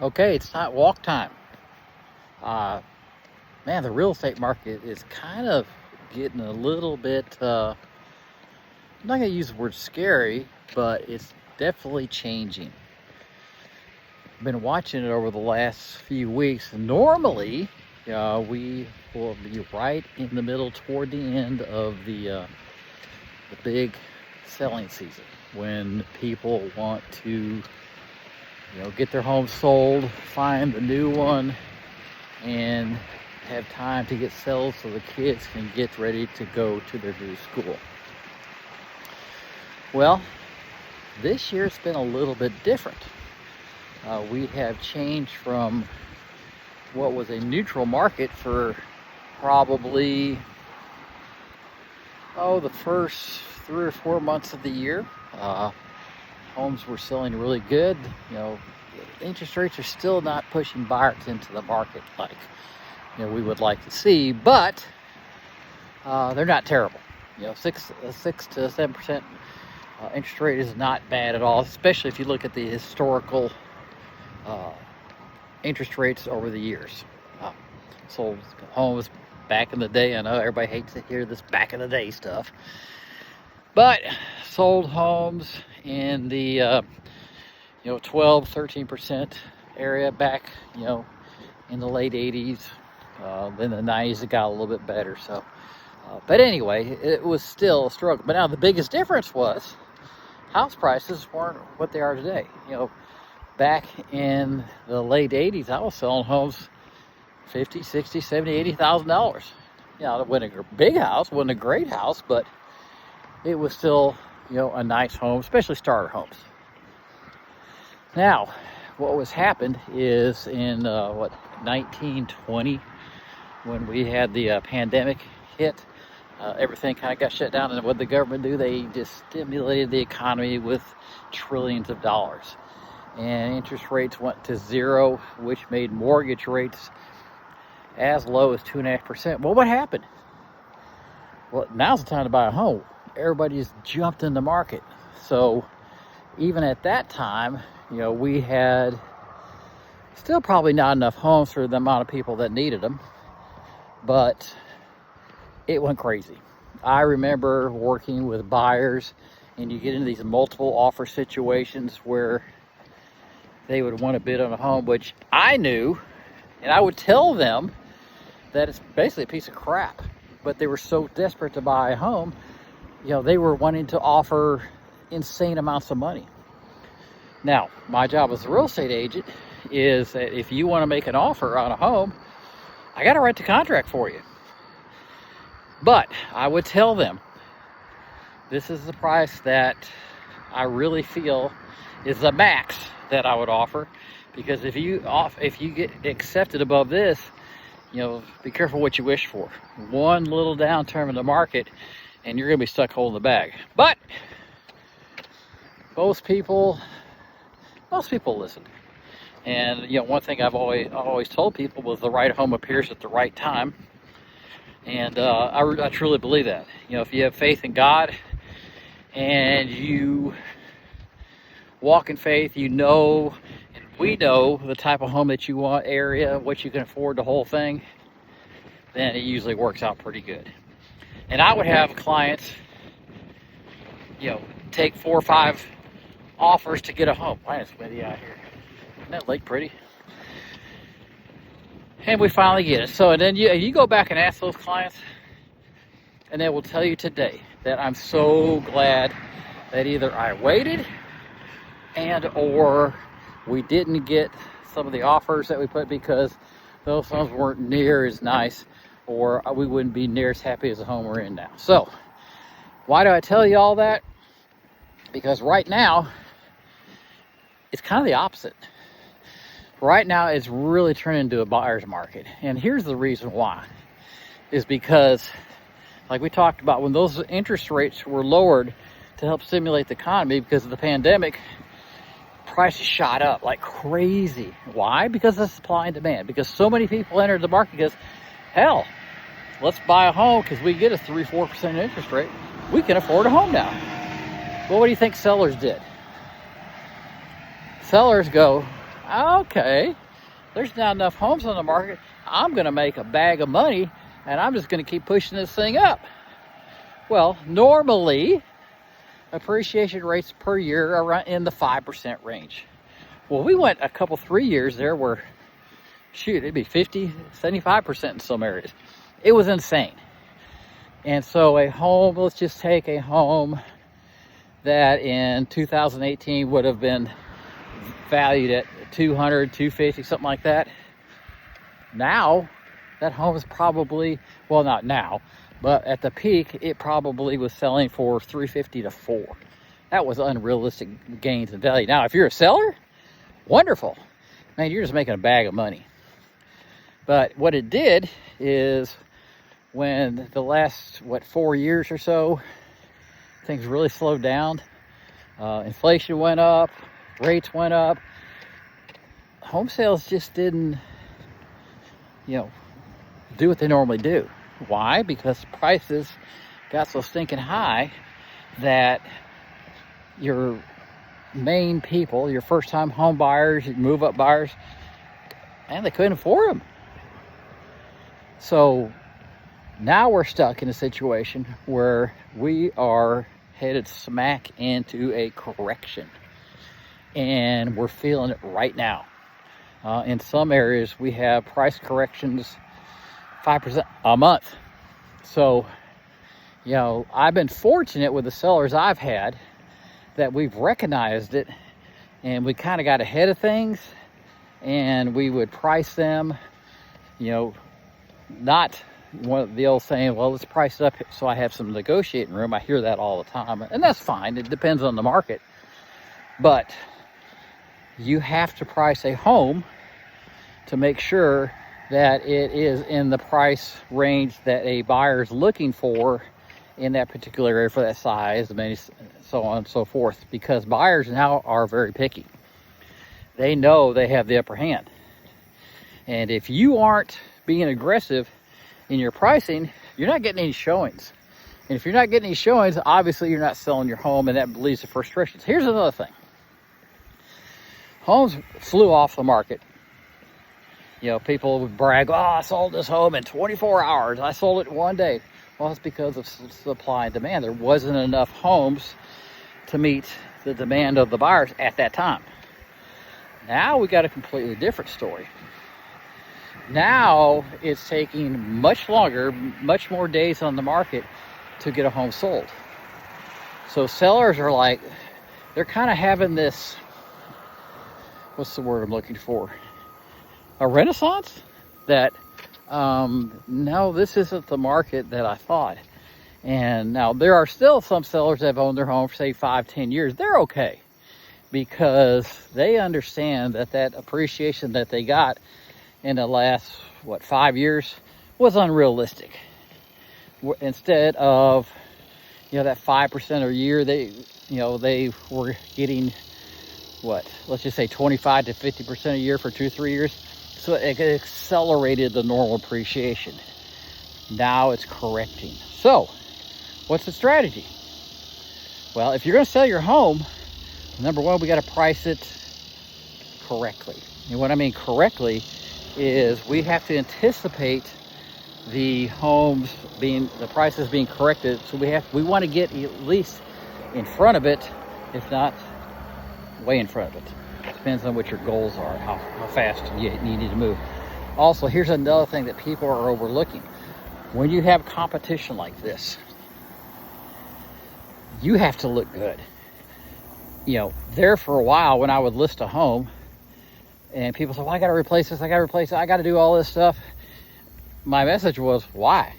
Okay, it's not walk time. Uh, Man, the real estate market is kind of getting a little bit, I'm not going to use the word scary, but it's definitely changing. I've been watching it over the last few weeks. Normally, we will be right in the middle toward the end of the big selling season when people want to, get their home sold, find a new one, and have time to get settled so the kids can get ready to go to their new school. Well, this year's been a little bit different. We have changed from what was a neutral market for probably the first 3 or 4 months of the year. Homes were selling really good. Interest rates are still not pushing buyers into the market like we would like to see, but they're not terrible. 6 to 7% interest rate is not bad at all, especially if you look at the historical interest rates over the years. Sold homes back in the day. I know everybody hates to hear this back in the day stuff, but sold homes in the 12-13% area back in the late 80s. Then the 90s it got a little bit better. So but anyway, it was still a struggle. But now the biggest difference was house prices weren't what they are today. Back in the late 80s, I was selling homes $50, $60, $70, $80,000. It wasn't a big house, wasn't a great house, but it was still, a nice home, especially starter homes. Now, what was happened is in 1920, when we had the pandemic hit, everything kind of got shut down, and what the government do? They just stimulated the economy with trillions of dollars, and interest rates went to zero, which made mortgage rates as low as 2.5%. Well, what happened? Well, now's the time to buy a home. Everybody's jumped in the market. So even at that time, we had still probably not enough homes for the amount of people that needed them, but it went crazy. I remember working with buyers, and you get into these multiple offer situations where they would want to bid on a home, which I knew, and I would tell them that it's basically a piece of crap, but they were so desperate to buy a home, they were wanting to offer insane amounts of money. Now, my job as a real estate agent is that if you want to make an offer on a home, I got to write the contract for you. But I would tell them, this is the price that I really feel is the max that I would offer, because if you get accepted above this, be careful what you wish for. One little downturn in the market, and you're going to be stuck holding the bag. But most people listen. And one thing I've always told people was the right home appears at the right time. And I truly believe that. If you have faith in God and you walk in faith, and we know the type of home that you want, area, what you can afford, the whole thing, then it usually works out pretty good. And I would have clients, take 4 or 5 offers to get a home. Why is it windy out here? Isn't that lake pretty? And we finally get it. So, and then you go back and ask those clients, and they will tell you today that I'm so glad that either I waited and or we didn't get some of the offers that we put because those homes weren't near as nice, or we wouldn't be near as happy as the home we're in now. So why do I tell you all that? Because right now it's kind of the opposite. Right now it's really turning into a buyer's market. And here's the reason why. Is because, like we talked about, when those interest rates were lowered to help stimulate the economy because of the pandemic, prices shot up like crazy. Why? Because of supply and demand. Because so many people entered the market because, hell, let's buy a home because we get a 3-4% interest rate. We can afford a home now. Well, what do you think sellers did? Sellers go, Okay, there's not enough homes on the market. I'm going to make a bag of money and I'm just going to keep pushing this thing up. Well, normally appreciation rates per year are in the 5% range. Well, we went a couple, 3 years there where, shoot, it'd be 50, 75% in some areas. It was insane. And so a home, let's just take a home that in 2018 would have been valued at 200, 250, something like that. Now, that home is probably, well, not now, but at the peak, it probably was selling for 350 to 4. That was unrealistic gains in value. Now, if you're a seller, wonderful. Man, you're just making a bag of money. But what it did is when the last, 4 years or so, things really slowed down. Inflation went up, rates went up. Home sales just didn't, do what they normally do. Why? Because prices got so stinking high that your main people, your first-time home buyers, move-up buyers, and they couldn't afford them. So now we're stuck in a situation where we are headed smack into a correction. And we're feeling it right now. In some areas, we have price corrections 5% a month. So, I've been fortunate with the sellers I've had that we've recognized it and we kind of got ahead of things, and we would price them, not the old saying, well, let's price it up so I have some negotiating room. I hear that all the time, and that's fine. It depends on the market. But you have to price a home to make sure that it is in the price range that a buyer is looking for in that particular area for that size, so on and so forth. Because buyers now are very picky. They know they have the upper hand. And if you aren't being aggressive in your pricing, you're not getting any showings. And if you're not getting any showings, obviously you're not selling your home, and that leads to frustrations. Here's another thing. Homes flew off the market. People would brag, oh, I sold this home in 24 hours. I sold it in 1 day. Well, it's because of supply and demand. There wasn't enough homes to meet the demand of the buyers at that time. Now we got a completely different story. Now it's taking much longer, much more days on the market to get a home sold. So sellers are they're kind of having this, what's the word I'm looking for? A renaissance that, no, this isn't the market that I thought. And now there are still some sellers that have owned their home for, say, 5-10 years. They're okay because they understand that appreciation that they got in the last, 5 years was unrealistic. Instead of, that 5% a year, they were getting, let's just say 25 to 50% a year for 2-3 years. So it accelerated the normal appreciation. Now it's correcting. So what's the strategy? Well, if you're going to sell your home, number one, we got to price it correctly. And what I mean correctly is we have to anticipate the prices being corrected. So we want to get at least in front of it, if not way in front of it. Depends on what your goals are, how fast you need to move. Also, here's another thing that people are overlooking. When you have competition like this, you have to look good. There for a while when I would list a home and people say, well, I got to replace this, I got to replace it, I got to do all this stuff. My message was, why?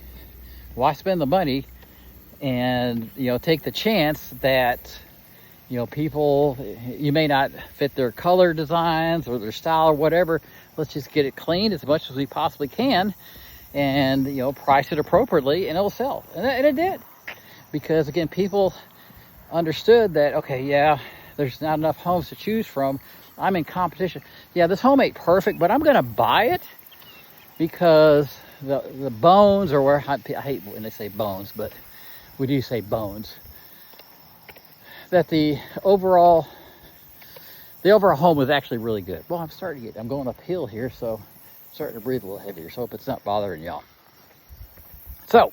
Why spend the money and, take the chance that people, you may not fit their color designs or their style or whatever. Let's just get it cleaned as much as we possibly can and, price it appropriately and it'll sell. And it did. Because, again, people understood that, okay, yeah, there's not enough homes to choose from. I'm in competition. Yeah, this home ain't perfect, but I'm going to buy it because the bones, or where I hate when they say bones, but we do say bones, that the overall The overall home was actually really good. Well, I'm going uphill here, so I'm starting to breathe a little heavier. So I hope it's not bothering y'all. So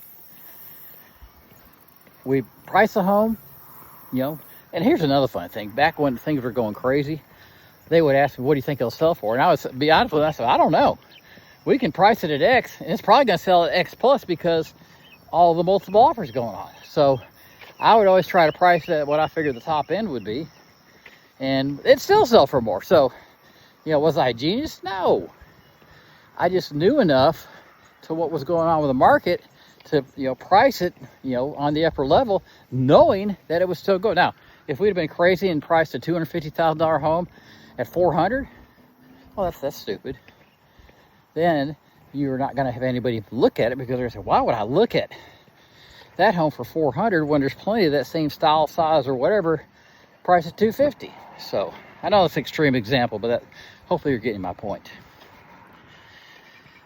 we price a home, and here's another fun thing. Back when things were going crazy, they would ask me, what do you think it'll sell for? And I would be honest with them, I said, I don't know. We can price it at X, and it's probably going to sell at X plus because all the multiple offers going on. So I would always try to price it at what I figured the top end would be, and it still sell for more. So, was I a genius? No. I just knew enough to what was going on with the market to, price it, on the upper level, knowing that it was still good. Now, if we'd have been crazy and priced a $250,000 home at $400,000, well, that's stupid. Then you're not going to have anybody look at it because they're going to say, why would I look at that home for $400,000 when there's plenty of that same style, size, or whatever, priced at $250,000? So I know it's an extreme example, but hopefully you're getting my point.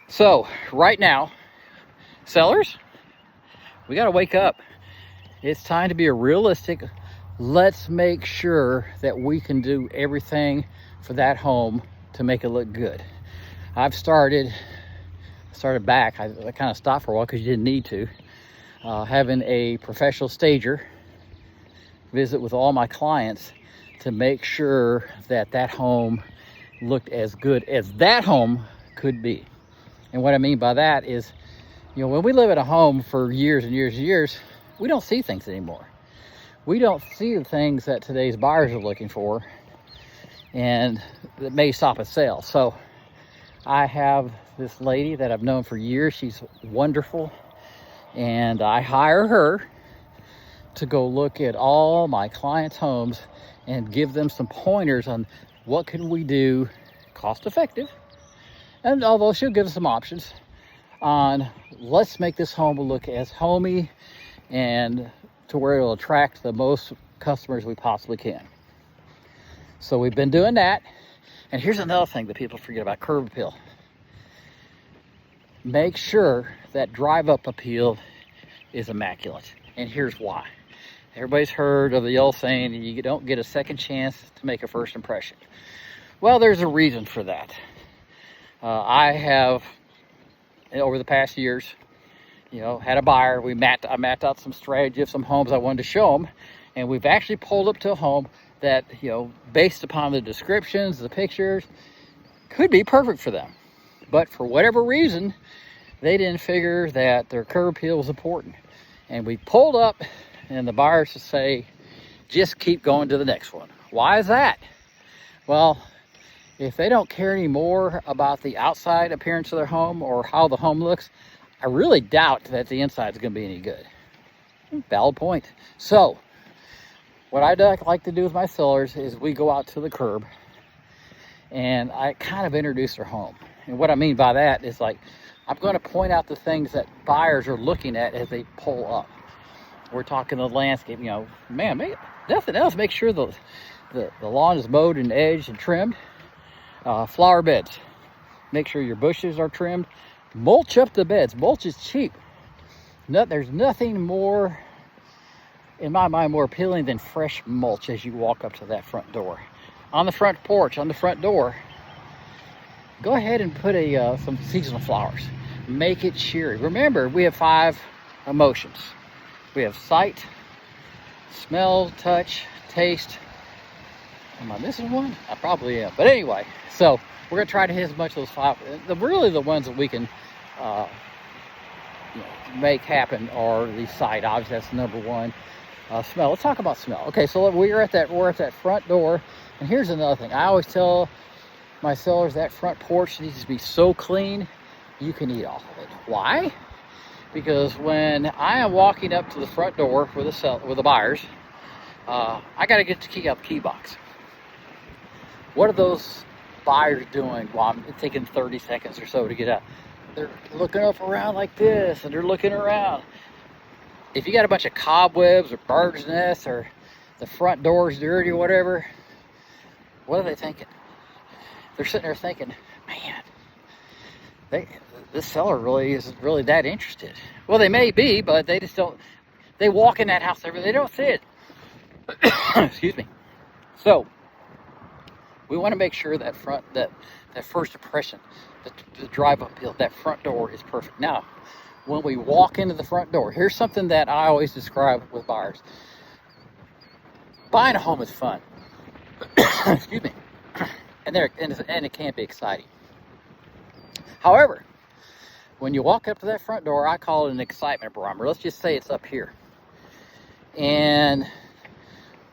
So right now, sellers, we got to wake up. It's time to be realistic. Let's make sure that we can do everything for that home to make it look good. I've started back. I kind of stopped for a while because you didn't need to. Having a professional stager visit with all my clients to make sure that that home looked as good as that home could be. And what I mean by that is, when we live in a home for years and years and years, we don't see things anymore. We don't see the things that today's buyers are looking for, and that may stop a sale. So I have this lady that I've known for years. She's wonderful, and I hire her to go look at all my clients' homes and give them some pointers on what can we do cost effective. And although she'll give us some options on, let's make this home look as homey and to where it'll attract the most customers we possibly can. So we've been doing that. And here's another thing that people forget about curb appeal. Make sure that drive up appeal is immaculate. And here's why. Everybody's heard of the old saying, you don't get a second chance to make a first impression. Well, there's a reason for that. I have, over the past years, had a buyer. I mapped out some strategy of some homes I wanted to show them. And we've actually pulled up to a home that, based upon the descriptions, the pictures, could be perfect for them. But for whatever reason, they didn't figure that their curb appeal was important. And we pulled up, and the buyers would say, just keep going to the next one. Why is that? Well, if they don't care anymore about the outside appearance of their home or how the home looks, I really doubt that the inside is going to be any good. Valid point. So what I like to do with my sellers is we go out to the curb and I kind of introduce their home. And what I mean by that is, like, I'm going to point out the things that buyers are looking at as they pull up. We're talking the landscape, nothing else. Make sure the lawn is mowed and edged and trimmed. Flower beds. Make sure your bushes are trimmed. Mulch up the beds. Mulch is cheap. There's nothing more, in my mind, more appealing than fresh mulch as you walk up to that front door. On the front porch, on the front door, go ahead and put some seasonal flowers. Make it cheery. Remember, we have 5 emotions. We have sight, smell, touch, taste. Am I missing one? I probably am. But anyway, so we're going to try to hit as much of those 5. Really the ones that we can make happen are the sight. Obviously, that's number 1. Smell. Let's talk about smell. Okay, so we're at that front door. And here's another thing. I always tell my sellers that front porch needs to be so clean you can eat off of it. Why? Because when I am walking up to the front door with the buyers, I got to get the key out the key box. What are those buyers doing while I'm taking 30 seconds or so to get out? They're looking up around like this, and they're looking around. If you got a bunch of cobwebs or birds' nests, or the front door's dirty or whatever, what are they thinking? They're sitting there thinking, man, this seller really isn't really that interested. Well, they may be, but they just don't. They walk in that house, they don't see it. Excuse me. So We want to make sure that that first impression, the drive uphill, that front door is perfect. Now, when we walk into the front door, here's something that I always describe with buyers. Buying a home is fun. Excuse me. And it can be exciting. However, when you walk up to that front door, I call it an excitement barometer. Let's just say it's up here. And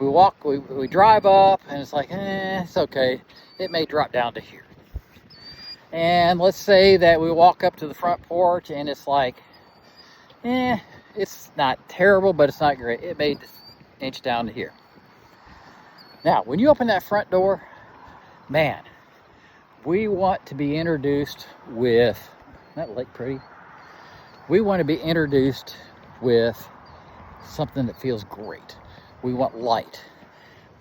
we drive up, and it's like, it's okay. It may drop down to here. And let's say that we walk up to the front porch, and it's like, it's not terrible, but it's not great. It may just inch down to here. Now, when you open that front door, man, we want to be introduced with, isn't that lake pretty? We want to be introduced with something that feels great. We want light.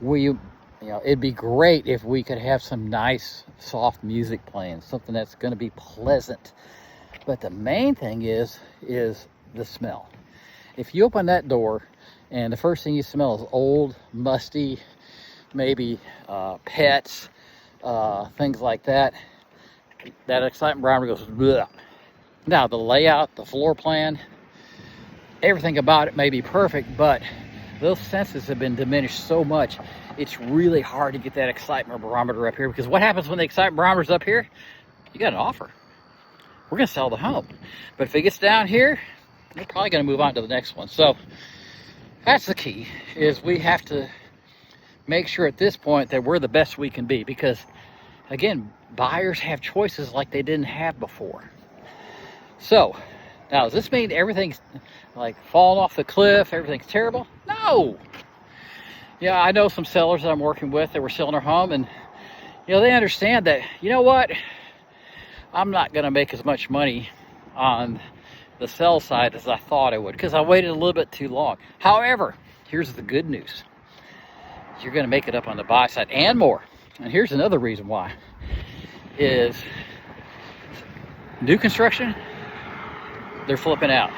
It'd be great if we could have some nice, soft music playing, something that's going to be pleasant. But the main thing is the smell. If you open that door and the first thing you smell is old, musty, maybe pets, things like that, that excitement barometer goes bleh. Now, the layout, the floor plan, everything about it may be perfect, but those senses have been diminished so much, it's really hard to get that excitement barometer up here. Because what happens when the excitement barometer's up here? You got an offer. We're going to sell the home. But if it gets down here, you're probably going to move on to the next one. So that's the key, is we have to make sure at this point that we're the best we can be. Because, again, buyers have choices like they didn't have before. So, now, does this mean everything's like falling off the cliff, everything's terrible? No! Yeah, I know some sellers that I'm working with that were selling their home, and, they understand that, you know what? I'm not going to make as much money on the sell side as I thought I would, because I waited a little bit too long. However, here's the good news. You're going to make it up on the buy side and more. And here's another reason why. Is new construction, they're flipping out.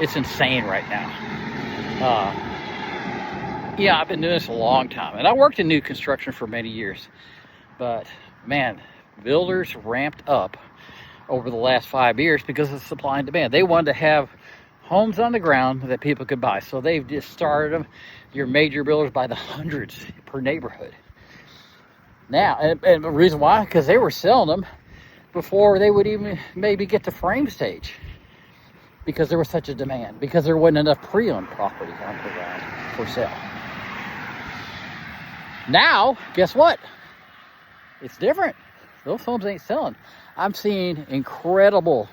It's insane right now. I've been doing this a long time, and I worked in new construction for many years. But man, builders ramped up over the last 5 years because of supply and demand. They wanted to have homes on the ground that people could buy, so they've just started them. Your major builders by the hundreds per neighborhood. Now, and the reason why, because they were selling them before they would even maybe get to frame stage, because there was such a demand, because there wasn't enough pre-owned property on the ground for sale. Now, guess what? It's different. Those homes ain't selling. I'm seeing incredible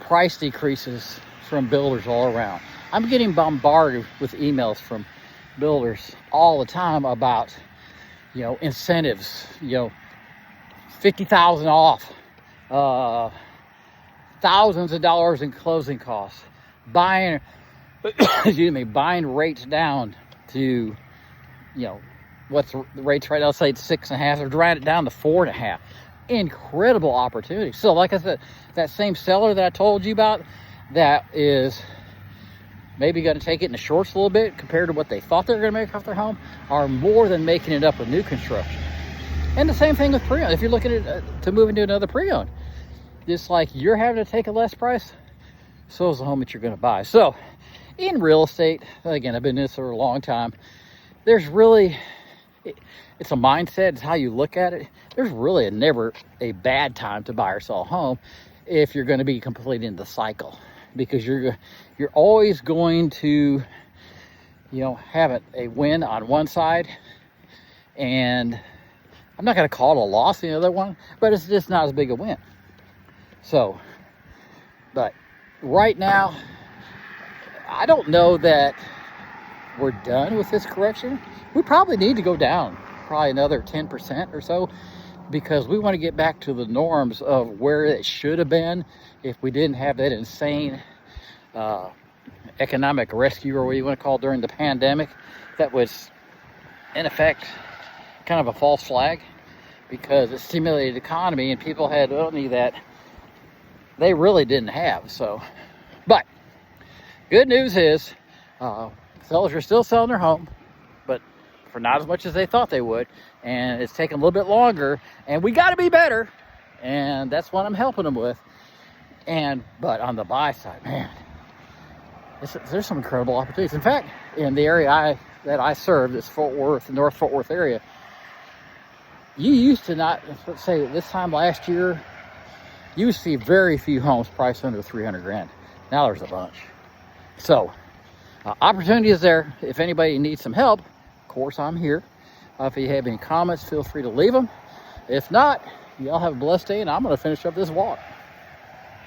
price decreases from builders all around. I'm getting bombarded with emails from builders all the time about, incentives, 50,000 off, thousands of dollars in closing costs, buying rates down to, what's the rates right now? Say it's 6.5, or drawing it down to 4.5. Incredible opportunity. So, like I said, that same seller that I told you about, that is maybe going to take it in the shorts a little bit compared to what they thought they were going to make off their home, are more than making it up with new construction. And the same thing with pre-owned. If you're looking at to move into another pre-owned, just like you're having to take a less price, so is the home that you're going to buy. So in real estate, again, I've been in this for a long time, there's really, it's a mindset, it's how you look at it. There's really never a bad time to buy or sell a home if you're going to be completing the cycle, because you're always going to have a win on one side, and I'm not going to call it a loss in the other one, but it's just not as big a win. So, but right now, I don't know that we're done with this correction. We probably need to go down probably another 10% or so, because we want to get back to the norms of where it should have been if we didn't have that insane economic rescue, or what you want to call it, during the pandemic. That was, in effect, kind of a false flag, because it stimulated the economy and people had money that they really didn't have. So, but good news is sellers are still selling their home, but for not as much as they thought they would. and it's taking a little bit longer, and we got to be better, and that's what I'm helping them with. But on the buy side, man, there's some incredible opportunities. In fact, in the area that I serve, this Fort Worth, North Fort Worth area, you used to not, let's say this time last year, you used to see very few homes priced under 300 grand. Now there's a bunch. So opportunity is there. If anybody needs some help, of course I'm here. If you have any comments, feel free to leave them. If not, y'all have a blessed day, and I'm going to finish up this walk.